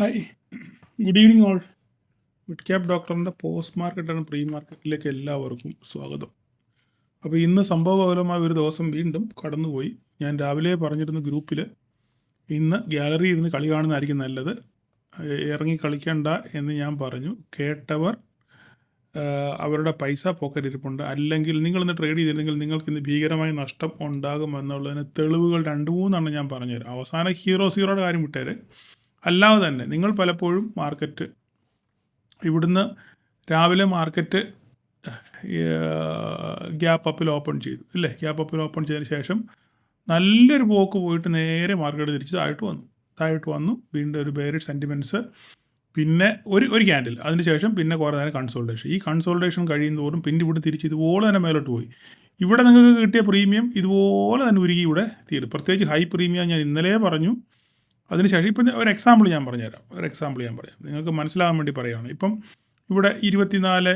Hi, good evening all. Mid cap ഡോക്ടറിൻ്റെ post market and pre മാർക്കറ്റിലേക്ക് എല്ലാവർക്കും സ്വാഗതം. അപ്പോൾ ഇന്ന് സംഭവബഹുലമായ ഒരു ദിവസം വീണ്ടും കടന്നുപോയി. ഞാൻ രാവിലെ പറഞ്ഞിരുന്ന ഗ്രൂപ്പിൽ ഇന്ന് ഗ്യാലറി ഇരുന്ന് കളി കാണുന്നതായിരിക്കും നല്ലത്, ഇറങ്ങി കളിക്കണ്ട എന്ന് ഞാൻ പറഞ്ഞു. കേട്ടവർ അവരുടെ പൈസ പോക്കറ്റ് ഇരിപ്പുണ്ട്. അല്ലെങ്കിൽ നിങ്ങളിന്ന് ട്രേഡ് ചെയ്തില്ലെങ്കിൽ നിങ്ങൾക്ക് ഇന്ന് ഭീകരമായ നഷ്ടം ഉണ്ടാകുമെന്നുള്ളതിന് തെളിവുകൾ 2-3 ഞാൻ പറഞ്ഞുതരാം. അവസാനം സീറോയുടെ കാര്യം വിട്ടേരെ. അല്ലാതെ തന്നെ നിങ്ങൾ പലപ്പോഴും മാർക്കറ്റ് ഇവിടുന്ന് രാവിലെ മാർക്കറ്റ് ഗ്യാപ്പ് അപ്പിൽ ഓപ്പൺ ചെയ്തു ഇല്ലേ? ഗ്യാപ്പ് അപ്പിൽ ഓപ്പൺ ചെയ്തതിന് ശേഷം നല്ലൊരു പോക്ക് പോയിട്ട് നേരെ മാർക്കറ്റ് തിരിച്ച് താഴോട്ട് വന്നു. വീണ്ടും ഒരു ബെയറിഷ് സെൻറ്റിമെൻറ്റ്സ്, പിന്നെ ഒരു ക്യാൻഡിൽ, അതിനുശേഷം പിന്നെ കുറേ നേരം കൺസോൾട്ടേഷൻ. ഈ കൺസോൾട്ടേഷൻ കഴിയുന്നതോറും പിന്നെ ഇവിടെ തിരിച്ച് ഇതുപോലെ തന്നെ മേലോട്ട് പോയി. ഇവിടെ നിങ്ങൾക്ക് കിട്ടിയ പ്രീമിയം ഇതുപോലെ തന്നെ ഉരുകി ഇവിടെ തീരും. പ്രത്യേകിച്ച് ഹൈ പ്രീമിയം ഞാൻ ഇന്നലെ പറഞ്ഞു. അതിനുശേഷം ഇപ്പം ഒരു എക്സാമ്പിൾ ഞാൻ പറഞ്ഞുതരാം. നിങ്ങൾക്ക് മനസ്സിലാകാൻ വേണ്ടി പറയുകയാണ്. ഇപ്പം ഇവിടെ 24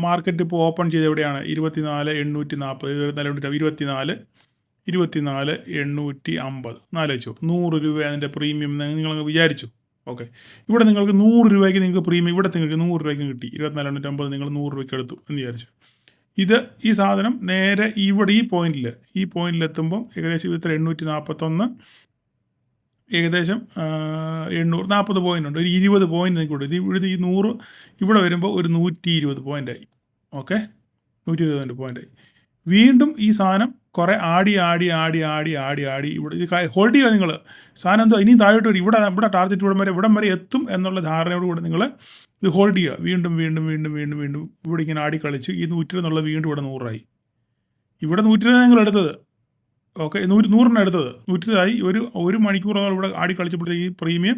മാർക്കറ്റ് ഇപ്പോൾ ഓപ്പൺ ചെയ്ത് എവിടെയാണ്? 24,840, 24,850. നാലോചിച്ചോ, 100 രൂപ അതിൻ്റെ പ്രീമിയം നിങ്ങളങ്ങ് വിചാരിച്ചു. ഓക്കെ, ഇവിടെ നിങ്ങൾക്ക് 100 രൂപയ്ക്ക് നിങ്ങൾക്ക് പ്രീമിയം ഇവിടെ നിങ്ങൾക്ക് 100 രൂപയ്ക്ക് കിട്ടി. 24,850 നിങ്ങൾ 100 രൂപയ്ക്ക് എടുത്തു എന്ന് വിചാരിച്ചു. ഈ സാധനം നേരെ ഇവിടെ ഈ പോയിന്റിലെത്തുമ്പോൾ ഏകദേശം 841, ഏകദേശം 840 പോയിൻ്റ് ഉണ്ട്. ഒരു 20 പോയിൻ്റ് നിൽക്കൂടെ. ഇത് ഈ 100 ഇവിടെ വരുമ്പോൾ ഒരു 120 പോയിൻ്റായി. ഓക്കെ, 120 പോയിൻ്റായി. വീണ്ടും ഈ സാധനം കുറേ ആടി ഇവിടെ ഇത് ഹോൾഡ് ചെയ്യുക. നിങ്ങൾ സാധനം എന്തോ ഇനിയും താഴോട്ട് വരും. ഇവിടെ ടാർഗറ്റ് ഇവിടം വരെ എത്തും എന്നുള്ള ധാരണയോട് കൂടെ നിങ്ങൾ ഇത് ഹോൾഡ് ചെയ്യുക. വീണ്ടും ഇവിടെ ഇങ്ങനെ ആടി കളിച്ച് ഈ 120 വീണ്ടും ഇവിടെ 100ആയി. ഇവിടെ 120 നിങ്ങൾ എടുത്തത്. ഓക്കെ, 100 എടുത്തത് 120ആയി. ഒരു മണിക്കൂറോളം ഇവിടെ ആടി കളിച്ചപ്പോഴത്തേക്ക് ഈ പ്രീമിയം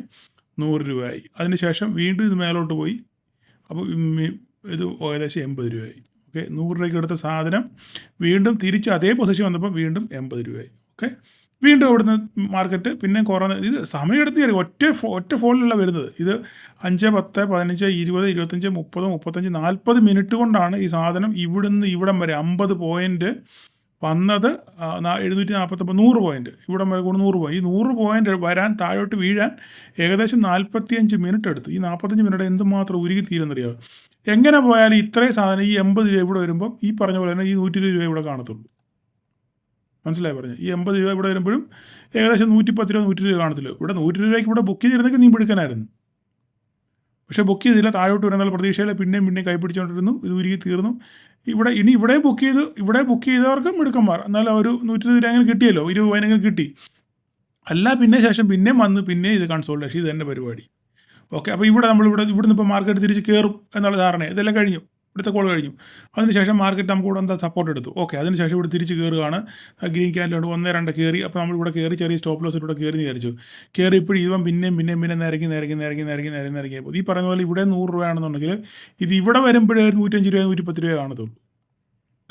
100 രൂപയായി. അതിനുശേഷം വീണ്ടും ഇത് മേലോട്ട് പോയി. അപ്പോൾ ഇത് ഏകദേശം 80 രൂപയായി. ഓക്കെ, 100 രൂപയ്ക്ക് എടുത്ത സാധനം വീണ്ടും തിരിച്ച് അതേ പൊസിഷൻ വന്നപ്പോൾ വീണ്ടും 80 രൂപയായി. ഓക്കെ, വീണ്ടും അവിടുന്ന് മാർക്കറ്റ് പിന്നെ കുറഞ്ഞ ഇത് സമയമെടുത്ത് കയറി ഒറ്റ ഫോളിലല്ല വരുന്നത്. ഇത് 5, 10, 15, 20, 25, 30, 35, 40 മിനിറ്റ് കൊണ്ടാണ് ഈ സാധനം ഇവിടുന്ന് ഇവിടം വരെ 50 പോയിൻ്റ് വന്നത്. 749, 100 പോയിൻ്റ് ഇവിടം വരെ കൂടെ 100 പോയിൻ്റ്. ഈ 100 പോയിൻ്റ് വരാൻ താഴോട്ട് വീഴാൻ ഏകദേശം 45 മിനിറ്റ് എടുത്തു. ഈ 45 മിനിറ്റ് എന്തുമാത്രം ഉരുകി തീരുന്നറിയാവും. എങ്ങനെ പോയാലും ഇത്രയും സാധനം ഈ 80 രൂപ ഇവിടെ വരുമ്പം ഈ പറഞ്ഞ പോലെ തന്നെ ഈ 120 രൂപ ഇവിടെ കാണത്തുള്ളൂ. മനസ്സിലായി പറഞ്ഞു. ഈ 80 രൂപ ഇവിടെ വരുമ്പോഴും ഏകദേശം 110 രൂപ 100 രൂപ കാണത്തില്ല. ഇവിടെ 100 രൂപയ്ക്ക് ഇവിടെ ബുക്ക് ചെയ്തിരുന്നെങ്കിൽ നീ എടുക്കാനായിരുന്നു. പക്ഷേ ബുക്ക് ചെയ്തില്ല. താഴോട്ട് വരുന്ന പ്രതീക്ഷയിൽ പിന്നെയും കൈപ്പിടിച്ചുകൊണ്ടിരുന്നു. ഇത് ഉരുകി തീർന്നു. ഇവിടെ ബുക്ക് ചെയ്തവർക്കും മിടുക്കന്മാർ. എന്നാൽ ഒരു 120 രൂപ അങ്ങനെ കിട്ടിയല്ലോ, 20 രൂപ കിട്ടി. അല്ല പിന്നെ ശേഷം പിന്നെ ഇത് കൺസോൾട്ടേഷൻ, ഇത് തന്നെ പരിപാടി. ഓക്കെ, അപ്പോൾ ഇവിടുന്ന് ഇപ്പോൾ മാർക്കറ്റ് തിരിച്ച് കയറും എന്നുള്ള ധാരണ ഇതെല്ലാം കഴിഞ്ഞു. ഇവിടുത്തെ കോൾ കഴിഞ്ഞു. അതിനുശേഷം മാർക്കറ്റ് നമുക്ക് ഇവിടെ എന്താ സപ്പോർട്ട് എടുത്തു. ഓക്കെ, അതിനുശേഷം ഇവിടെ തിരിച്ച് കയറുകയാണ്. ഗ്രീൻ ക്യാൻഡിലുണ്ട് 1, 2 കയറി. അപ്പോൾ നമ്മളിവിടെ കയറി ചെറിയ സ്റ്റോപ്പ് ലോസ് ഇവിടെ കയറി വിചാരിച്ചു. കയറി ഇപ്പോൾ ഇവൻ പിന്നെയും നിരങ്ങി പോകും. ഈ പറഞ്ഞ പോലെ ഇവിടെ 100 രൂപയാണെന്നുണ്ടെങ്കിൽ ഇത് ഇവിടെ വരുമ്പോഴേ 105 രൂപ 110 രൂപ കാണത്തുള്ളൂ.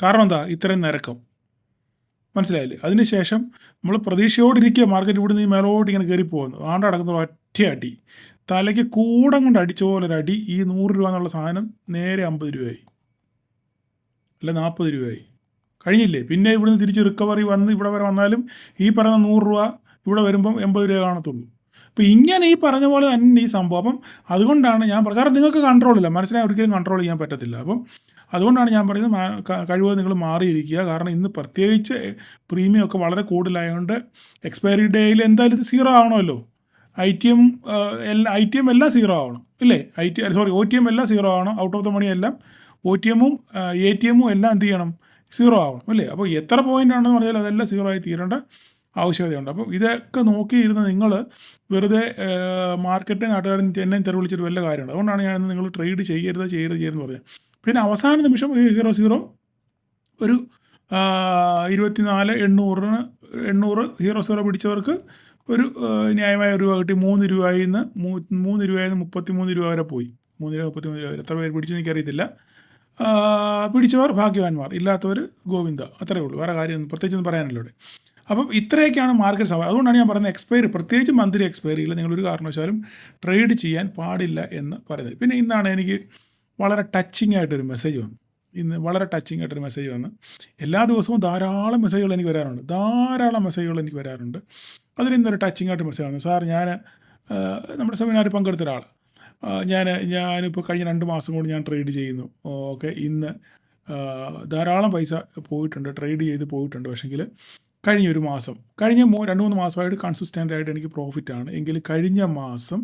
കാരണം എന്താ ഇത്രയും നിരക്കം? മനസ്സിലായില്ലേ? അതിനുശേഷം നമ്മൾ പ്രതീക്ഷയോടിരിക്കുക മാർക്കറ്റ് ഇവിടുന്ന് ഈ മേലോട്ട് ഇങ്ങനെ കയറി പോകുന്നു. ആണ്ട നടക്കുന്ന ഒറ്റയടി തലയ്ക്ക് കൂടം കൊണ്ട് അടിച്ച പോലെ ഒരു അടി. ഈ 100 രൂപ എന്നുള്ള സാധനം നേരെ 50 രൂപയായി, അല്ല 40 രൂപയായി. കഴിഞ്ഞില്ലേ? പിന്നെ ഇവിടുന്ന് തിരിച്ച് റിക്കവറി വന്ന് ഇവിടെ വരെ വന്നാലും ഈ പറയുന്ന 100 രൂപ ഇവിടെ വരുമ്പം 80 രൂപ കാണത്തുള്ളൂ. അപ്പോൾ ഇങ്ങനെ ഈ പറഞ്ഞ പോലെ തന്നെ ഈ സംഭവം. അപ്പം അതുകൊണ്ടാണ് ഞാൻ കാരണം നിങ്ങൾക്ക് കൺട്രോളില്ല, മനസ്സിലായി, ഒരിക്കലും കൺട്രോൾ ചെയ്യാൻ പറ്റത്തില്ല. അപ്പം അതുകൊണ്ടാണ് ഞാൻ പറയുന്നത് കഴിവത് നിങ്ങൾ മാറിയിരിക്കുക. കാരണം ഇന്ന് പ്രത്യേകിച്ച് പ്രീമിയം ഒക്കെ വളരെ കൂടുതലായതുകൊണ്ട് എക്സ്പയറി ഡേയിൽ എന്തായാലും ഇത് 0 ആവണമല്ലോ. ITM എല്ലാം 0 ആവണം ഇല്ലേ? OTM എല്ലാം 0 ആവണം. ഔട്ട് ഓഫ് ദ മണി എല്ലാം OTM-ഉം ATM-ഉം എല്ലാം എന്ത് ചെയ്യണം? 0 ആവണം അല്ലേ? അപ്പോൾ എത്ര പോയിൻ്റ് ആണെന്ന് പറഞ്ഞാൽ അതെല്ലാം 0 ആയി തീരേണ്ട ആവശ്യകതയുണ്ട്. അപ്പം ഇതൊക്കെ നോക്കിയിരുന്ന നിങ്ങൾ വെറുതെ മാർക്കറ്റ് നാട്ടുകാരൻ എന്നെ തെരുവിളിച്ചിട്ട് വല്ല കാര്യമുണ്ട്. അതുകൊണ്ടാണ് ഞാൻ നിങ്ങൾ ട്രേഡ് ചെയ്യരുത് പറഞ്ഞത്. പിന്നെ അവസാന നിമിഷം 0 ഒരു 24,800 0 പിടിച്ചവർക്ക് ഒരു ന്യായമായ രൂപ കിട്ടി. 3 രൂപയിൽ നിന്ന് 33 രൂപ വരെ പോയി. 3 രൂപ 33 രൂപ വരെ. എത്ര പേര് പിടിച്ചെന്ന് എനിക്കറിയത്തില്ല. പിടിച്ചവർ ഭാഗ്യവാന്മാർ, ഇല്ലാത്തവർ ഗോവിന്ദ. അത്രയേ ഉള്ളൂ, വേറെ കാര്യമൊന്നും പ്രത്യേകിച്ചൊന്നും പറയാനല്ലോ ഇവിടെ. അപ്പം ഇത്രയൊക്കെയാണ് മാർക്കറ്റ് സമയം. അതുകൊണ്ടാണ് ഞാൻ പറയുന്നത് എക്സ്പയറി, പ്രത്യേകിച്ച് മന്ത്ലി എക്സ്പയറിയിൽ നിങ്ങളൊരു കാരണവശാലും ട്രേഡ് ചെയ്യാൻ പാടില്ല എന്ന് പറയുന്നത്. പിന്നെ ഇന്നാണ് എനിക്ക് വളരെ ടച്ചിങ് ആയിട്ടൊരു മെസ്സേജ് വന്നു. എല്ലാ ദിവസവും ധാരാളം മെസ്സേജുകൾ എനിക്ക് വരാറുണ്ട്. അതിൽ ഇന്നൊരു ടച്ചിങ് ആയിട്ട് മെസ്സേജ് വന്നു. സാർ, ഞാൻ നമ്മുടെ സെമിനാറിൽ പങ്കെടുത്ത ഒരാൾ. ഞാനിപ്പോൾ കഴിഞ്ഞ 2 മാസം കൊണ്ട് ഞാൻ ട്രേഡ് ചെയ്യുന്നു. ഓക്കെ, ഇന്ന് ധാരാളം പൈസ പോയിട്ടുണ്ട്, ട്രേഡ് ചെയ്ത് പോയിട്ടുണ്ട്. പക്ഷെങ്കിൽ കഴിഞ്ഞ 2-3 മാസമായിട്ട് കൺസിസ്റ്റൻ്റ് ആയിട്ട് എനിക്ക് പ്രോഫിറ്റാണ്. എങ്കിൽ കഴിഞ്ഞ മാസം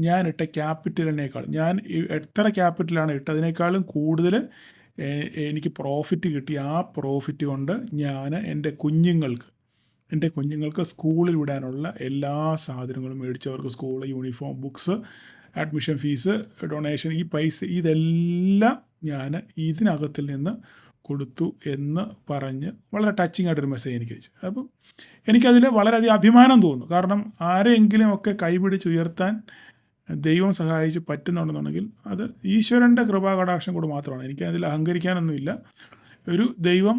ഞാനിട്ട ക്യാപിറ്റലിനേക്കാൾ, ഞാൻ എത്ര ക്യാപിറ്റലാണ് ഇട്ടതിനേക്കാളും കൂടുതൽ എനിക്ക് പ്രോഫിറ്റ് കിട്ടി. ആ പ്രോഫിറ്റ് കൊണ്ട് ഞാൻ എൻ്റെ കുഞ്ഞുങ്ങൾക്ക് സ്കൂളിൽ വിടാനുള്ള എല്ലാ സാധനങ്ങളും മേടിച്ചവർക്ക്, school uniform, books, admission fees, donation, ഈ പൈസ ഇതെല്ലാം ഞാൻ ഇതിനകത്തിൽ നിന്ന് കൊടുത്തു എന്ന് പറഞ്ഞ് വളരെ ടച്ചിങ് ആയിട്ടൊരു മെസ്സേജ് എനിക്ക് അയച്ചു. അപ്പം എനിക്കതിൽ വളരെയധികം അഭിമാനം തോന്നുന്നു. കാരണം ആരെങ്കിലും ഒക്കെ കൈപിടിച്ചുയർത്താൻ ദൈവം സഹായിച്ച് പറ്റുന്നുണ്ടെന്നുണ്ടെങ്കിൽ അത് ഈശ്വരൻ്റെ കൃപാകടാക്ഷം കൂടെ മാത്രമാണ്. എനിക്കതിൽ അഹങ്കരിക്കാനൊന്നുമില്ല. ഒരു ദൈവം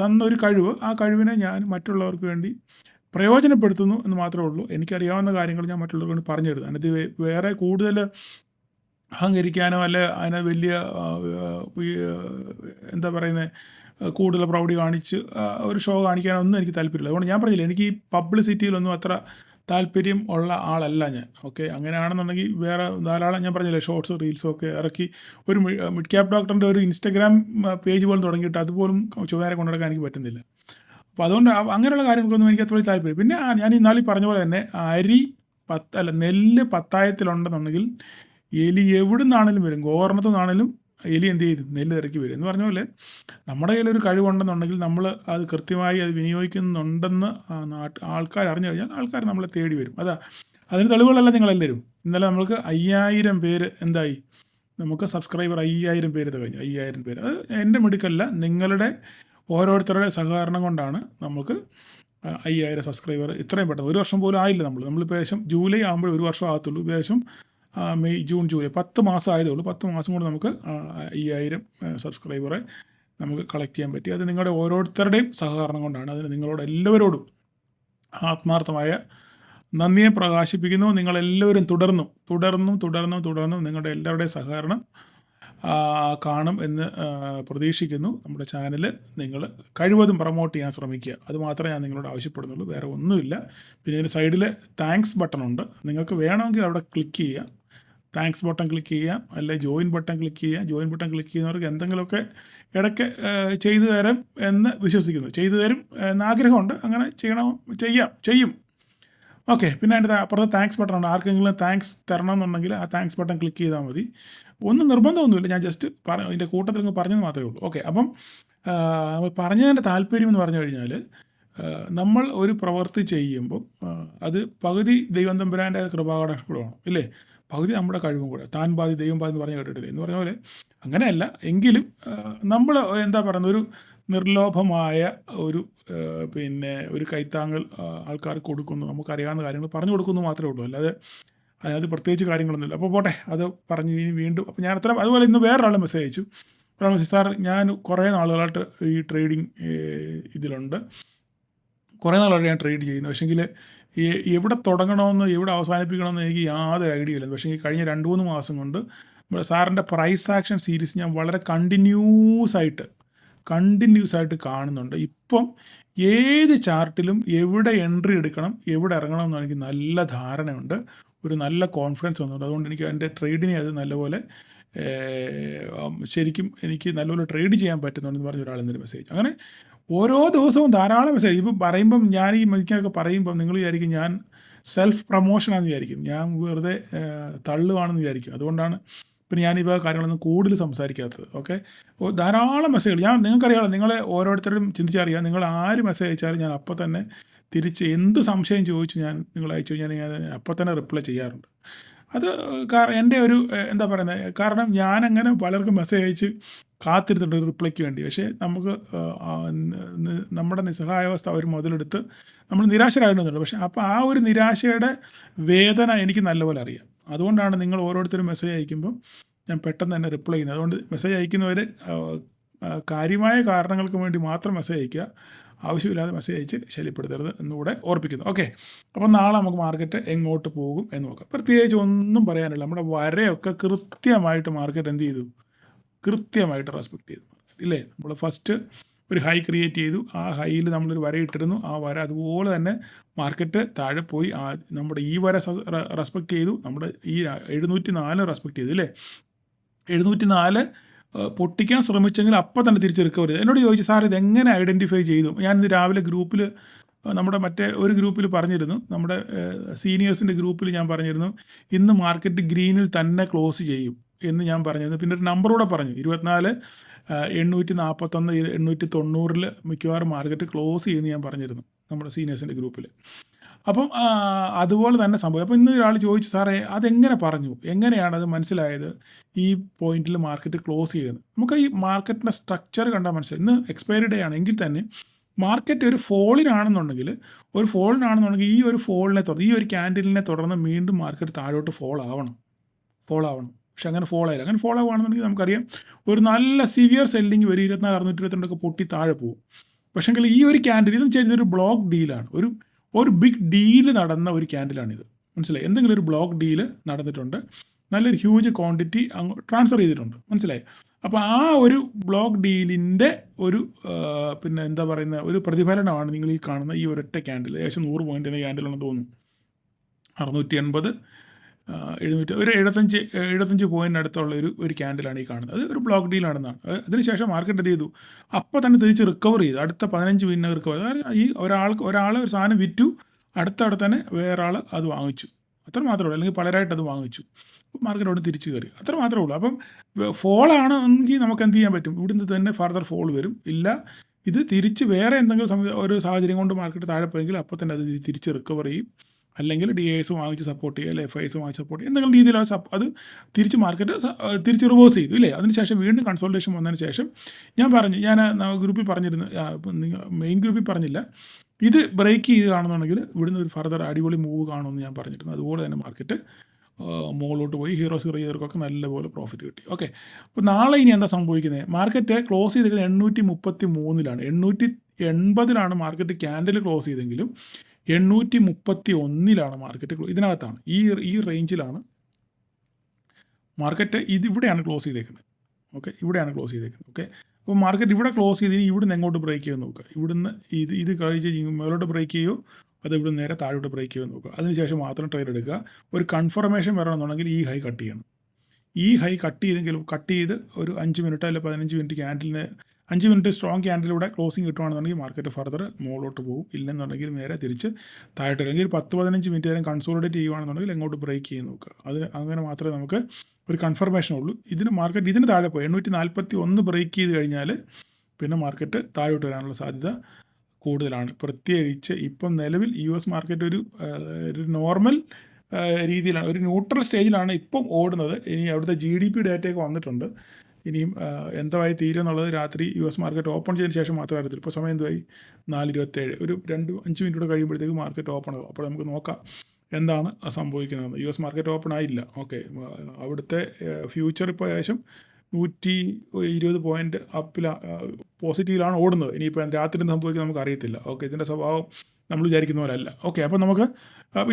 തന്നൊരു കഴിവ്, ആ കഴിവിനെ ഞാൻ മറ്റുള്ളവർക്ക് വേണ്ടി പ്രയോജനപ്പെടുത്തുന്നു എന്ന് മാത്രമേ ഉള്ളൂ. എനിക്കറിയാവുന്ന കാര്യങ്ങൾ ഞാൻ മറ്റുള്ളവർക്ക് വേണ്ടി പറഞ്ഞു തരുന്നു. അതിനകത്ത് വേറെ കൂടുതൽ അഹങ്കരിക്കാനോ അല്ലെ അതിനെ വലിയ എന്താ പറയുന്നത്, കൂടുതൽ പ്രൗഢി കാണിച്ച് ഒരു ഷോ കാണിക്കാനോ ഒന്നും എനിക്ക് താല്പര്യമില്ല. അതുകൊണ്ട് ഞാൻ പറഞ്ഞില്ല, എനിക്ക് ഈ പബ്ലിസിറ്റിയിലൊന്നും അത്ര താല്പര്യം ഉള്ള ആളല്ല ഞാൻ. ഓക്കെ, അങ്ങനെയാണെന്നുണ്ടെങ്കിൽ വേറെ ധാരാളം, ഞാൻ പറഞ്ഞില്ലേ, ഷോർട്സ് റീൽസും ഒക്കെ ഇറക്കി ഒരു മിഡ് ക്യാപ് ഡോക്ടറിൻ്റെ ഒരു ഇൻസ്റ്റഗ്രാം പേജ് പോലും തുടങ്ങിയിട്ട് അതുപോലും ചുവരെ കൊണ്ടുനടക്കാൻ എനിക്ക് പറ്റുന്നില്ല. അപ്പോൾ അതുകൊണ്ട് അങ്ങനെയുള്ള കാര്യങ്ങൾക്കൊന്നും എനിക്ക് അത്ര വലിയ താല്പര്യം. പിന്നെ ഞാൻ ഇന്നാളീ പറഞ്ഞ പോലെ തന്നെ നെല്ല് പത്തായത്തിലുണ്ടെന്നുണ്ടെങ്കിൽ എലി എവിടെ നിന്നാണെങ്കിലും വരും, ഗോവർണത്തു നിന്നാണെങ്കിലും എലി എന്ത് ചെയ്തു, നെല്ല് തിരക്കി വരും എന്ന് പറഞ്ഞ പോലെ നമ്മുടെ കയ്യിലൊരു കഴിവുണ്ടെന്നുണ്ടെങ്കിൽ നമ്മൾ അത് കൃത്യമായി അത് വിനിയോഗിക്കുന്നുണ്ടെന്ന് ആൾക്കാർ അറിഞ്ഞു കഴിഞ്ഞാൽ ആൾക്കാർ നമ്മളെ തേടി വരും. അതിന് തെളിവുകളല്ല നിങ്ങളെല്ലാവരും. ഇന്നലെ നമുക്ക് 5000 പേര് എന്തായി, നമുക്ക് സബ്സ്ക്രൈബർ 5000 പേര് കഴിഞ്ഞു. 5000 പേര്, അത് എൻ്റെ മിടുക്കല്ല, നിങ്ങളുടെ ഓരോരുത്തരുടെ സഹകരണം കൊണ്ടാണ് നമുക്ക് 5000 സബ്സ്ക്രൈബർ ഇത്രയും പെട്ടെന്ന്. 1 വർഷം പോലും ആയില്ല. നമ്മളിപ്പോൾ ഏകദേശം ജൂലൈ ആകുമ്പോൾ 1 വർഷം ആകത്തുള്ളൂ. ഏകദേശം മെയ്, ജൂൺ, ജൂലൈ 10 മാസം ആയതേ ഉള്ളൂ. 10 മാസം കൊണ്ട് നമുക്ക് 5000 സബ്സ്ക്രൈബറെ നമുക്ക് കളക്ട് ചെയ്യാൻ പറ്റി. അത് നിങ്ങളുടെ ഓരോരുത്തരുടെയും സഹകരണം കൊണ്ടാണ്. അതിന് നിങ്ങളോട് എല്ലാവരോടും ആത്മാർത്ഥമായ നന്ദിയെ പ്രകാശിപ്പിക്കുന്നു. നിങ്ങളെല്ലാവരും തുടർന്നും നിങ്ങളുടെ എല്ലാവരുടെയും സഹകരണം കാണും എന്ന് പ്രതീക്ഷിക്കുന്നു. നമ്മുടെ ചാനൽ നിങ്ങൾ കഴിവതും പ്രൊമോട്ട് ചെയ്യാൻ ശ്രമിക്കുക. അത് മാത്രമേ ഞാൻ നിങ്ങളോട് ആവശ്യപ്പെടുന്നുള്ളൂ, വേറെ ഒന്നുമില്ല. പിന്നെ ഇതിന് സൈഡിൽ താങ്ക്സ് ബട്ടൺ ഉണ്ട്. നിങ്ങൾക്ക് വേണമെങ്കിൽ അവിടെ ക്ലിക്ക് ചെയ്യുക, താങ്ക്സ് ബട്ടൺ ക്ലിക്ക് ചെയ്യാം, അല്ലെങ്കിൽ ജോയിൻ ബട്ടൺ ക്ലിക്ക് ചെയ്യാം. ജോയിൻ ബട്ടൺ ക്ലിക്ക് ചെയ്യുന്നവർക്ക് എന്തെങ്കിലുമൊക്കെ ഇടയ്ക്ക് ചെയ്തു തരും എന്ന് വിശ്വസിക്കുന്നു. ചെയ്തു തരും എന്ന ആഗ്രഹമുണ്ട്. അങ്ങനെ ചെയ്യും. ഓക്കെ, പിന്നെ അതിൻ്റെ അപ്പുറത്ത് താങ്ക്സ് ബട്ടൺ ഉണ്ട്. ആർക്കെങ്കിലും താങ്ക്സ് തരണമെന്നുണ്ടെങ്കിൽ ആ താങ്ക്സ് ബട്ടൺ ക്ലിക്ക് ചെയ്താൽ മതി. ഒന്നും നിർബന്ധമൊന്നുമില്ല, ഞാൻ ജസ്റ്റ് ഇതിൻ്റെ കൂട്ടത്തിൽ നിന്ന് പറഞ്ഞത് മാത്രമേ ഉള്ളൂ. ഓക്കെ, അപ്പം പറഞ്ഞതിൻ്റെ താല്പര്യം എന്ന് പറഞ്ഞു കഴിഞ്ഞാൽ, നമ്മൾ ഒരു പ്രവൃത്തി ചെയ്യുമ്പോൾ അത് പകുതി ദൈവം തമ്പുരാൻ്റെ കൃപാകടാക്ഷമാണ്, ഇല്ലേ? പകുതി നമ്മുടെ കഴിവും കൂടെ. താൻ പാതി ദൈവം പാതി എന്ന് പറഞ്ഞ് കേട്ടിട്ടില്ലേ എന്ന് പറഞ്ഞ പോലെ. അങ്ങനെയല്ല എങ്കിലും നമ്മൾ എന്താ പറയുന്നത്, ഒരു നിർലോഭമായ ഒരു കൈത്താങ്ങൽ ആൾക്കാർക്ക് കൊടുക്കുന്നു, നമുക്കറിയാവുന്ന കാര്യങ്ങൾ പറഞ്ഞു കൊടുക്കുന്നു മാത്രമേ ഉള്ളൂ. അല്ലാതെ അതിനകത്ത് പ്രത്യേകിച്ച് കാര്യങ്ങളൊന്നുമില്ല. അപ്പോൾ പോട്ടെ, അത് പറഞ്ഞ് ഇനി വീണ്ടും. അപ്പോൾ ഞാൻ അതുപോലെ ഇന്ന് വേറൊരാൾ മെസ്സേജ് അയച്ചു. സാർ, ഞാൻ കുറേ നാളുകളായിട്ട് ഈ ട്രേഡിങ് ഇതിലുണ്ട്, കുറേ നാളായിട്ട് ഞാൻ ട്രേഡ് ചെയ്യുന്നു. പക്ഷേങ്കിൽ എവിടെ തുടങ്ങണമെന്ന് എവിടെ അവസാനിപ്പിക്കണമെന്ന് എനിക്ക് യാതൊരു ഐഡിയ ഇല്ല. പക്ഷേ ഈ കഴിഞ്ഞ 2-3 മാസം കൊണ്ട് സാറിൻ്റെ പ്രൈസ് ആക്ഷൻ സീരീസ് ഞാൻ വളരെ കണ്ടിന്യൂസ് ആയിട്ട് കാണുന്നുണ്ട്. ഇപ്പം ഏത് ചാർട്ടിലും എവിടെ എൻട്രി എടുക്കണം, എവിടെ ഇറങ്ങണം എന്ന് എനിക്ക് നല്ല ധാരണയുണ്ട്, ഒരു നല്ല കോൺഫിഡൻസ് വന്നുണ്ട്. അതുകൊണ്ട് എനിക്ക് എൻ്റെ ട്രേഡിനെ അത് നല്ലപോലെ ശരിക്കും എനിക്ക് നല്ലപോലെ ട്രേഡ് ചെയ്യാൻ പറ്റുന്നുണ്ടെന്ന് പറഞ്ഞ ഒരാളെന്നൊരു മെസ്സേജ്. അങ്ങനെ ഓരോ ദിവസവും ധാരാളം മെസ്സേജ്. ഇപ്പം പറയുമ്പം ഞാൻ ഈ മതിക്കൊക്കെ പറയുമ്പം നിങ്ങൾ വിചാരിക്കും ഞാൻ സെൽഫ് പ്രൊമോഷനാണെന്ന് വിചാരിക്കും, ഞാൻ വെറുതെ തള്ളുവാണെന്ന് വിചാരിക്കും. അതുകൊണ്ടാണ് പിന്നെ ഞാനിപ്പോൾ കാര്യങ്ങളൊന്നും കൂടുതൽ സംസാരിക്കാത്തത്. ഓക്കെ, ധാരാളം മെസ്സേജുകൾ നിങ്ങൾക്കറിയാമല്ലോ, നിങ്ങളെ ഓരോരുത്തരും ചിന്തിച്ചറിയാം. നിങ്ങൾ ആര് മെസ്സേജ് അയച്ചാലും ഞാൻ അപ്പോൾ തന്നെ തിരിച്ച് എന്ത് സംശയം ചോദിച്ചു നിങ്ങൾ അയച്ചു കഴിഞ്ഞാൽ ഞാൻ അപ്പോൾ തന്നെ റിപ്ലൈ ചെയ്യാറുണ്ട്. അത് എൻ്റെ ഒരു എന്താ പറയുന്നത്, കാരണം ഞാനങ്ങനെ പലർക്കും മെസ്സേജ് അയച്ച് കാത്തിരുന്നിട്ടുണ്ട് റിപ്ലൈക്ക് വേണ്ടി. പക്ഷേ നമുക്ക് നമ്മുടെ നിസ്സഹായാവസ്ഥ അവർ മുതലെടുത്ത് നമ്മൾ നിരാശരാകുന്നുണ്ട്. പക്ഷേ അപ്പോൾ ആ ഒരു നിരാശയുടെ വേദന എനിക്ക് നല്ലപോലെ അറിയാം. അതുകൊണ്ടാണ് നിങ്ങൾ ഓരോരുത്തരും മെസ്സേജ് അയക്കുമ്പം ഞാൻ പെട്ടെന്ന് തന്നെ റിപ്ലൈ ചെയ്യുന്നത്. അതുകൊണ്ട് മെസ്സേജ് അയക്കുന്നവർ കാര്യമായ കാരണങ്ങൾക്ക് വേണ്ടി മാത്രം മെസ്സേജ് അയക്കുക, ആവശ്യമില്ലാതെ മെസ്സേജ് അയച്ച് ശല്യപ്പെടുത്തരുത് എന്നുകൂടെ ഓർപ്പിക്കുന്നു. ഓക്കെ, അപ്പം നാളെ നമുക്ക് മാർക്കറ്റ് എങ്ങോട്ട് പോകും എന്ന് നോക്കാം. പ്രത്യേകിച്ച് ഒന്നും പറയാനില്ല. നമ്മുടെ വരയൊക്കെ കൃത്യമായിട്ട് മാർക്കറ്റ് എന്ത് ചെയ്തു, കൃത്യമായിട്ട് റെസ്പെക്റ്റ് ചെയ്തു, ഇല്ലേ? നമ്മൾ ഫസ്റ്റ് ഒരു ഹൈ ക്രിയേറ്റ് ചെയ്തു. ആ ഹൈയിൽ നമ്മളൊരു വര ഇട്ടിരുന്നു. ആ വര അതുപോലെ തന്നെ മാർക്കറ്റ് താഴെ പോയി നമ്മുടെ ഈ വര റെസ്പെക്റ്റ് ചെയ്തു. നമ്മുടെ ഈ 704 റെസ്പെക്റ്റ് ചെയ്തു അല്ലേ. 704 പൊട്ടിക്കാൻ ശ്രമിച്ചെങ്കിൽ അപ്പം തന്നെ തിരിച്ച് റിക്കവർ ചെയ്തു. എന്നോട് ചോദിച്ചു, സാർ ഇതെങ്ങനെ ഐഡൻറ്റിഫൈ ചെയ്തു? ഞാനിന്ന് രാവിലെ ഗ്രൂപ്പിൽ നമ്മുടെ മറ്റേ ഒരു ഗ്രൂപ്പിൽ പറഞ്ഞിരുന്നു, നമ്മുടെ സീനിയേഴ്സിൻ്റെ ഗ്രൂപ്പിൽ ഞാൻ പറഞ്ഞിരുന്നു, ഇന്ന് മാർക്കറ്റ് ഗ്രീനിൽ തന്നെ ക്ലോസ് ചെയ്യും എന്ന് ഞാൻ പറഞ്ഞിരുന്നു. പിന്നെ ഒരു നമ്പറൂടെ പറഞ്ഞു, 24 841 890 മിക്കവാറും മാർക്കറ്റ് ക്ലോസ് ചെയ്യുമെന്ന് ഞാൻ പറഞ്ഞിരുന്നു നമ്മുടെ സീനിയേഴ്സിൻ്റെ ഗ്രൂപ്പിൽ. അപ്പം അതുപോലെ തന്നെ സംഭവം. അപ്പോൾ ഇന്ന് ഒരാൾ ചോദിച്ചു, സാറേ അതെങ്ങനെ പറഞ്ഞു, എങ്ങനെയാണ് അത് മനസ്സിലായത് ഈ പോയിന്റിൽ മാർക്കറ്റ് ക്ലോസ് ചെയ്യുന്നത്? നമുക്ക് ഈ മാർക്കറ്റിൻ്റെ സ്ട്രക്ചർ കണ്ടാൽ മനസ്സിലായി. ഇന്ന് എക്സ്പയറി ഡേ ആണ് എങ്കിൽ തന്നെ മാർക്കറ്റ് ഒരു ഫോളിനാണെന്നുണ്ടെങ്കിൽ ഈ ഒരു ഫോളിനെ തുടർന്ന്, ഈ ഒരു ക്യാൻഡിലിനെ തുടർന്ന് വീണ്ടും മാർക്കറ്റ് താഴോട്ട് ഫോൾ ആവണം. പക്ഷെ അങ്ങനെ ഫോൾ ആയില്ല. അങ്ങനെ ഫോൾ ആവുകയാണെന്നുണ്ടെങ്കിൽ നമുക്കറിയാം ഒരു നല്ല സിവിയർ സെല്ലിങ് വരും, 24,622 പൊട്ടി താഴെ പോകും. പക്ഷേങ്കിൽ ഈ ഒരു ക്യാൻഡിൽ ഇതും ചെയ്തൊരു ബ്ലോക്ക് ഡീലാണ്, ഒരു ബിഗ് ഡീല് നടന്ന ഒരു ക്യാൻഡിലാണിത്. മനസ്സിലായി? എന്തെങ്കിലും ഒരു ബ്ലോക്ക് ഡീല് നടന്നിട്ടുണ്ട്, നല്ലൊരു ഹ്യൂജ് ക്വാണ്ടിറ്റി ട്രാൻസ്ഫർ ചെയ്തിട്ടുണ്ട്. മനസ്സിലായി? അപ്പോൾ ആ ഒരു ബ്ലോക്ക് ഡീലിൻ്റെ ഒരു പിന്നെ എന്താ പറയുന്ന ഒരു പ്രതിഫലനമാണ് നിങ്ങൾ ഈ കാണുന്ന ഈ ഒരൊറ്റ ക്യാൻഡിൽ. ഏകദേശം 100 പോയിൻറ്റിൻ്റെ ക്യാൻഡിലാണെന്ന് തോന്നുന്നു. 680 ഒരു 75 പോയിൻ്റ് അടുത്തുള്ള ഒരു ക്യാൻഡിലാണ് ഈ കാണുന്നത്. അത് ഒരു ബ്ലോക്ക് ഡീലാണെന്നാണ്. അതിനുശേഷം മാർക്കറ്റ് എന്ത് ചെയ്തു? അപ്പോൾ തന്നെ തിരിച്ച് റിക്കവർ ചെയ്തു. അടുത്ത 15 മിനിറ്റ് റിക്കവർ. അതായത് ഈ ഒരാൾ ഒരു സാധനം വിറ്റു, അടുത്തവിടെ തന്നെ വേറെ ആൾ അത് വാങ്ങിച്ചു. അത്ര മാത്രമേ ഉള്ളൂ. അല്ലെങ്കിൽ പലരായിട്ട് അത് വാങ്ങിച്ചു. അപ്പോൾ മാർക്കറ്റ് അവിടെ തിരിച്ച് കയറി. അത്ര മാത്രമേ ഉള്ളൂ. അപ്പം ഫോളാണെങ്കിൽ നമുക്ക് എന്ത് ചെയ്യാൻ പറ്റും? ഇവിടുന്ന് തന്നെ ഫർദർ ഫോൾ വരും. ഇല്ല ഇത് തിരിച്ച് വേറെ എന്തെങ്കിലും ഒരു സാഹചര്യം കൊണ്ട് മാർക്കറ്റ് താഴെ പോയെങ്കിൽ അപ്പോൾ തന്നെ അത് തിരിച്ച് റിക്കവർ ചെയ്യും. അല്ലെങ്കിൽ DIs വാങ്ങിച്ച് സപ്പോർട്ട് ചെയ്യുക, അല്ലെങ്കിൽ FIs വാങ്ങിച്ച് സപ്പോർട്ട് ചെയ്യുക, എന്തെങ്കിലും രീതിയിൽ അത് തിരിച്ച് മാർക്കറ്റ് തിരിച്ച് റിവേഴ്സ് ചെയ്തു ഇല്ലേ. അതിനുശേഷം വീണ്ടും കൺസോൾട്ടേഷൻ വന്നതിന് ശേഷം ഞാൻ ഗ്രൂപ്പിൽ പറഞ്ഞിരുന്നു, മെയിൻ ഗ്രൂപ്പിൽ പറഞ്ഞില്ല, ഇത് ബ്രേക്ക് ചെയ്യുകയാണെന്നുണ്ടെങ്കിൽ ഇവിടുന്ന് ഒരു ഫർദർ അടിപൊളി മൂവ് കാണുമെന്ന് ഞാൻ പറഞ്ഞിരുന്നു. അതുപോലെ തന്നെ മാർക്കറ്റ് മുകളിലോട്ട് പോയി ഹീറോസ് ചെയ്തവർക്കൊക്കെ നല്ലപോലെ പ്രോഫിറ്റ് കിട്ടി. ഓക്കെ, അപ്പോൾ നാളെ ഇനി എന്താ സംഭവിക്കുന്നത്? മാർക്കറ്റ് ക്ലോസ് ചെയ്തിരിക്കുന്നത് 833 880 മാർക്കറ്റ് ക്യാൻഡിൽ ക്ലോസ് ചെയ്തെങ്കിലും 831 മാർക്കറ്റ് ഇതിനകത്താണ്, ഈ റേഞ്ചിലാണ് മാർക്കറ്റ്. ഇവിടെയാണ് ക്ലോസ് ചെയ്തേക്കുന്നത്. ഓക്കെ, ഇവിടെയാണ് ക്ലോസ് ചെയ്തേക്കുന്നത്. ഓക്കെ, അപ്പോൾ മാർക്കറ്റ് ഇവിടെ ക്ലോസ് ചെയ്ത് ഇവിടുന്ന് എങ്ങോട്ട് ബ്രേക്ക് ചെയ്യുമെന്ന് നോക്കുക. ഇവിടുന്ന് ഇത് കഴിച്ച് മേലോട്ട് ബ്രേക്ക് ചെയ്യുമോ, അത് ഇവിടെ നേരെ താഴോട്ട് ബ്രേക്ക് ചെയ്യുമെന്ന് നോക്കുക. അതിനുശേഷം മാത്രം ട്രേഡ് എടുക്കുക. ഒരു കൺഫർമേഷൻ വരണമെന്നുണ്ടെങ്കിൽ ഈ ഹൈ കട്ട് ചെയ്യണം. ഈ ഹൈ കട്ട് ചെയ്ത് ഒരു 5 മിനിറ്റ് അല്ലെങ്കിൽ 15 മിനിറ്റ് ക്യാൻഡിലിന് 5 മിനിറ്റ് സ്ട്രോങ് ക്യാൻഡിലൂടെ ക്ലോസിങ് കിട്ടുകയാണെന്നുണ്ടെങ്കിൽ മാർക്കറ്റ് ഫർദർ മുകളിലോട്ട് പോകും. ഇല്ലെന്നുണ്ടെങ്കിൽ നേരെ തിരിച്ച് താഴോട്ട്, അല്ലെങ്കിൽ ഒരു 10-15 മിനിറ്റ് നേരം കൺസോളിഡേറ്റ് ചെയ്യുകയാണെന്നുണ്ടെങ്കിൽ എങ്ങോട്ട് ബ്രേക്ക് ചെയ്ത് നോക്കുക. അങ്ങനെ മാത്രമേ നമുക്ക് ഒരു കൺഫർമേഷൻ ഉള്ളൂ. മാർക്കറ്റ് ഇതിന് താഴെ പോയി 841 ബ്രേക്ക് ചെയ്ത് കഴിഞ്ഞാൽ പിന്നെ മാർക്കറ്റ് താഴോട്ട് വരാനുള്ള സാധ്യത കൂടുതലാണ്. പ്രത്യേകിച്ച് ഇപ്പം നിലവിൽ US മാർക്കറ്റ് ഒരു നോർമൽ രീതിയിലാണ്, ഒരു ന്യൂട്രൽ സ്റ്റേജിലാണ് ഇപ്പം ഓടുന്നത്. ഇനി അവിടുത്തെ GDP ഡാറ്റയൊക്കെ വന്നിട്ടുണ്ട്. ഇനിയും എന്തായി തീരും എന്നുള്ളത് രാത്രി US മാർക്കറ്റ് ഓപ്പൺ ചെയ്തതിന് ശേഷം മാത്രമേ അറിയത്തുള്ളൂ. ഇപ്പോൾ സമയം എന്തായി? 4:27. ഒരു 2-5 മിനിറ്റ് കൂടെ കഴിയുമ്പോഴത്തേക്ക് മാർക്കറ്റ് ഓപ്പൺ ആകും. അപ്പോൾ നമുക്ക് നോക്കാം എന്താണ് സംഭവിക്കുന്നത്. US മാർക്കറ്റ് ഓപ്പൺ ആയില്ല. ഓക്കെ, അവിടുത്തെ ഫ്യൂച്ചർ ഇപ്പോൾ ഏകദേശം 120 പോയിൻറ്റ് പോസിറ്റീവിലാണ് ഓടുന്നത്. ഇനിയിപ്പോൾ രാത്രി സംഭവിക്കുന്നത് നമുക്ക് അറിയത്തില്ല. ഓക്കെ, ഇതിൻ്റെ സ്വഭാവം നമ്മൾ വിചാരിക്കുന്ന പോലെ അല്ല. ഓക്കെ, അപ്പോൾ നമുക്ക്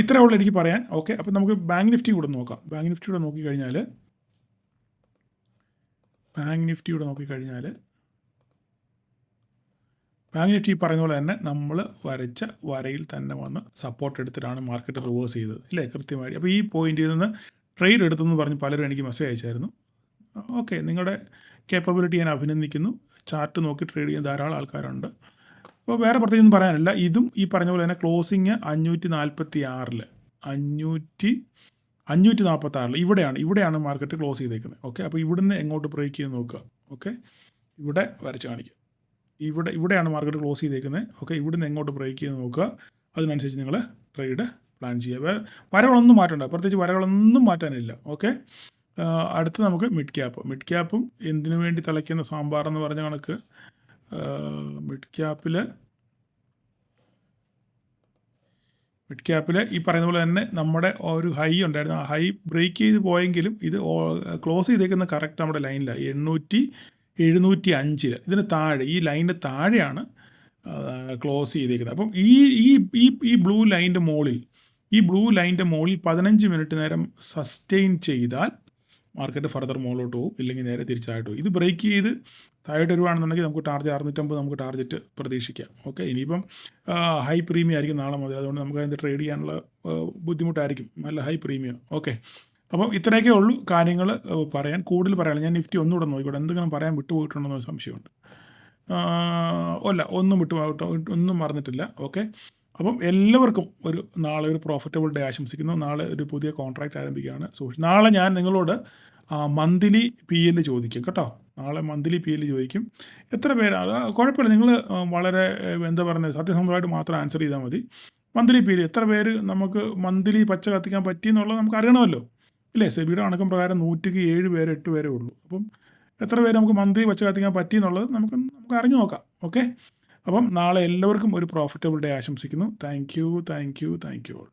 ഇത്രയേ ഉള്ളൂ എനിക്ക് പറയാൻ. ഓക്കെ, അപ്പോൾ നമുക്ക് ബാങ്ക് നിഫ്റ്റി കൂടെ നോക്കാം. ബാങ്ക് നിഫ്റ്റി കൂടെ നോക്കിക്കഴിഞ്ഞാൽ ബാങ്ക് നിഫ്റ്റി പറയുന്ന പോലെ തന്നെ നമ്മൾ വരച്ച വരയിൽ തന്നെ വന്ന് സപ്പോർട്ട് എടുത്തിട്ടാണ് മാർക്കറ്റ് റിവേഴ്സ് ചെയ്തത് ഇല്ലേ, കൃത്യമായി. അപ്പോൾ ഈ പോയിന്റിൽ നിന്ന് ട്രേഡ് എടുത്തെന്ന് പറഞ്ഞ് പലരും എനിക്ക് മെസ്സേജ് അയച്ചായിരുന്നു. ഓക്കെ, നിങ്ങളുടെ കേപ്പബിലിറ്റി ഞാൻ അഭിനന്ദിക്കുന്നു. ചാർട്ട് നോക്കി ട്രേഡ് ചെയ്യാൻ ധാരാളം ആൾക്കാരുണ്ട്. അപ്പോൾ വേറെ പ്രത്യേകിച്ചൊന്നും പറയാനില്ല. ഇതും ഈ പറഞ്ഞ പോലെ തന്നെ ക്ലോസിങ് 546 ഇവിടെയാണ് മാർക്കറ്റ് ക്ലോസ് ചെയ്തേക്കുന്നത്. ഓക്കെ, അപ്പോൾ ഇവിടുന്ന് എങ്ങോട്ട് ബ്രേക്ക് ചെയ്ത് നോക്കുക. ഓക്കെ, ഇവിടെ വരച്ച് കാണിക്കുക. ഇവിടെയാണ് മാർക്കറ്റ് ക്ലോസ് ചെയ്തേക്കുന്നത്. ഓക്കെ, ഇവിടുന്ന് എങ്ങോട്ട് ബ്രേക്ക് ചെയ്ത് നോക്കുക. അതിനനുസരിച്ച് നിങ്ങൾ ട്രേഡ് പ്ലാൻ ചെയ്യുക. വരകളൊന്നും മാറ്റണ്ട, പ്രത്യേകിച്ച് വരകളൊന്നും മാറ്റാനില്ല. ഓക്കെ, അടുത്ത് നമുക്ക് മിഡ് ക്യാപ്പും എന്തിനു വേണ്ടി തിളയ്ക്കുന്ന സാമ്പാർ എന്ന് പറഞ്ഞ കണക്ക് മിഡ് ക്യാപ്പിൽ ഈ പറയുന്ന പോലെ തന്നെ നമ്മുടെ ഒരു ഹൈ ഉണ്ടായിരുന്നു. ആ ഹൈ ബ്രേക്ക് ചെയ്ത് പോയെങ്കിലും ഇത് ക്ലോസ് ചെയ്തേക്കുന്ന കറക്റ്റ് നമ്മുടെ ലൈനിലാണ് 705 ഇതിന് താഴെ, ഈ ലൈനിൻ്റെ താഴെയാണ് ക്ലോസ് ചെയ്തേക്കുന്നത്. അപ്പം ഈ ബ്ലൂ ലൈനിൻ്റെ മുകളിൽ 15 മിനിറ്റ് നേരം സസ്റ്റെയിൻ ചെയ്താൽ മാർക്കറ്റ് ഫർദർ മുകളിലോട്ട് പോകും, ഇല്ലെങ്കിൽ നേരെ തിരിച്ചായിട്ട് പോകും. ഇത് ബ്രേക്ക് ചെയ്ത് താഴോട്ട് വരുവാണെന്നുണ്ടെങ്കിൽ നമുക്ക് ടാർജറ്റ് 650 നമുക്ക് ടാർജറ്റ് പ്രതീക്ഷിക്കാം. ഓക്കെ, ഇനിയിപ്പം ഹൈ പ്രീമിയം ആയിരിക്കും നാളെ മുതൽ, അതുകൊണ്ട് നമുക്ക് അതിൻ്റെ ട്രേഡ് ചെയ്യാനുള്ള ബുദ്ധിമുട്ടായിരിക്കും, നല്ല ഹൈ പ്രീമിയം. ഓക്കെ, അപ്പം ഇത്രയൊക്കെ ഉള്ളൂ കാര്യങ്ങൾ പറയാൻ, കൂടുതൽ പറയാനില്ല. ഞാൻ നിഫ്റ്റി ഒന്നുകൂടെ നോക്കിക്കോട്ടെ, എന്തെങ്കിലും പറയാൻ വിട്ടുപോയിട്ടുണ്ടെന്നൊരു സംശയമുണ്ട്. അല്ല, ഒന്നും ഒന്നും മറന്നിട്ടില്ല. ഓക്കെ, അപ്പം എല്ലാവർക്കും നാളെ ഒരു പ്രോഫിറ്റബിൾ ഡേ ആശംസിക്കുന്നു. നാളെ ഒരു പുതിയ കോൺട്രാക്റ്റ് ആരംഭിക്കുകയാണ്. നാളെ ഞാൻ നിങ്ങളോട് മന്ത്ലി PL ചോദിക്കും കേട്ടോ. നാളെ മന്ത്ലി PL ചോദിക്കും. എത്ര പേരാണ്, കുഴപ്പമില്ല, നിങ്ങൾ വളരെ എന്താ പറയുന്നത്, സത്യസന്ധമായിട്ട് മാത്രം ആൻസർ ചെയ്താൽ മതി. മന്ത്ലി PL എത്ര പേര് നമുക്ക് മന്ത്ലി പച്ച കത്തിക്കാൻ പറ്റിയെന്നുള്ളത് നമുക്ക് അറിയണമല്ലോ, ഇല്ലേ? സെബിയുടെ കണക്കും പ്രകാരം 107 പേര് 8 പേരേ ഉള്ളൂ. അപ്പം എത്ര പേര് നമുക്ക് മന്ത്ലി പച്ച കത്തിക്കാൻ പറ്റിയെന്നുള്ളത് നമുക്ക് അറിഞ്ഞു നോക്കാം. ഓക്കെ, അപ്പം നാളെ എല്ലാവർക്കും ഒരു പ്രോഫിറ്റബിൾ ഡേ ആശംസിക്കുന്നു. Thank you all.